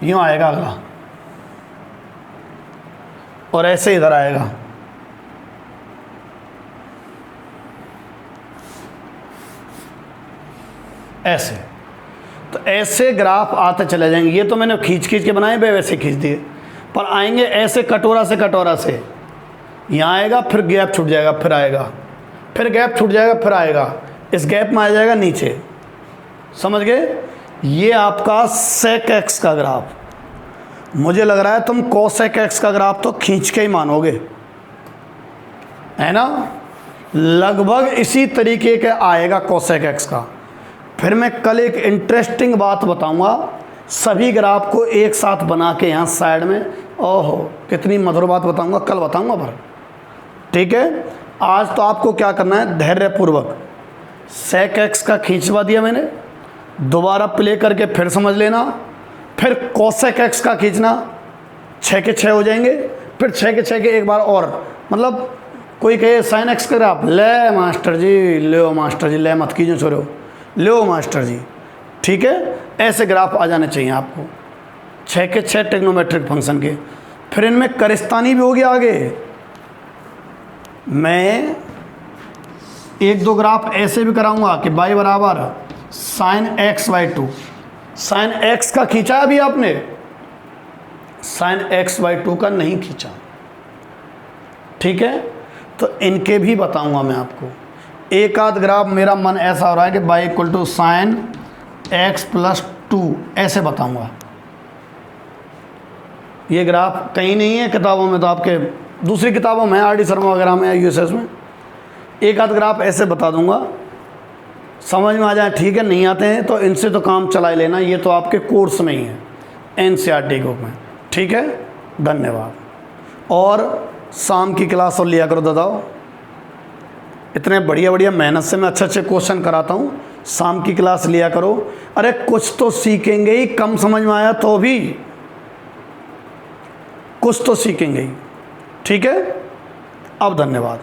यूँ आएगा अगला, और ऐसे इधर आएगा। ऐसे, तो ऐसे ग्राफ आते चले जाएंगे। ये तो मैंने खींच के बनाए, वैसे खींच दिए, पर आएंगे ऐसे कटोरा से यहाँ आएगा, फिर गैप छूट जाएगा, फिर आएगा, फिर गैप छूट जाएगा, फिर आएगा, इस गैप में आ जाएगा नीचे। समझ गए? ये आपका सेक एक्स का ग्राफ। मुझे लग रहा है तुम कोसेक एक्स का ग्राफ तो खींच के ही मानोगे, है ना? लगभग इसी तरीके का आएगा कोसेक एक्स का। फिर मैं कल एक इंटरेस्टिंग बात बताऊंगा, सभी ग्राफ को एक साथ बना के यहाँ साइड में ओहो, कितनी मधुर बात बताऊंगा, कल बताऊंगा पर। ठीक है, आज तो आपको क्या करना है, धैर्यपूर्वक सेक एक्स का खींचवा दिया मैंने, दोबारा प्ले करके फिर समझ लेना, फिर कोसेक एक्स का खींचना, 6 के 6 हो जाएंगे, फिर 6 के 6 के एक बार और, मतलब कोई कहे साइन एक्स का ग्राफ, ले मास्टर जी, ले मास्टर जी, ले मत कीजिए छोड़ो, ले मास्टर जी। ठीक है, ऐसे ग्राफ आ जाने चाहिए आपको 6 के 6 ट्रिग्नोमेट्रिक फंक्शन के। फिर इनमें करिस्तानी भी हो गया आगे। मैं 1-2 ग्राफ ऐसे भी कराऊंगा कि y बराबर sine x by 2, sine x का खींचा अभी आपने, साइन एक्स बाई 2 का नहीं खींचा। ठीक है, तो इनके भी बताऊंगा मैं आपको। एक आध ग्राफ मेरा मन ऐसा हो रहा है कि y equal to sine x plus 2 ऐसे बताऊंगा। ये ग्राफ कहीं नहीं है किताबों में, तो आपके दूसरी किताबों में, आर डी शर्मा वगैरह में, यूएसएस में एक आध ग्राफ ऐसे बता दूंगा, समझ में आ जाए ठीक है। नहीं आते हैं तो इनसे तो काम चला ही लेना, ये तो आपके कोर्स में ही है, एनसीईआरटी ग्रुप में। ठीक है, धन्यवाद। और शाम की क्लास और लिया करो दादाओ, इतने बढ़िया बढ़िया मेहनत से मैं अच्छे अच्छे क्वेश्चन कराता हूँ, शाम की क्लास लिया करो। अरे कुछ तो सीखेंगे ही, कम समझ में आया तो भी कुछ तो सीखेंगे ही। ठीक है, अब धन्यवाद।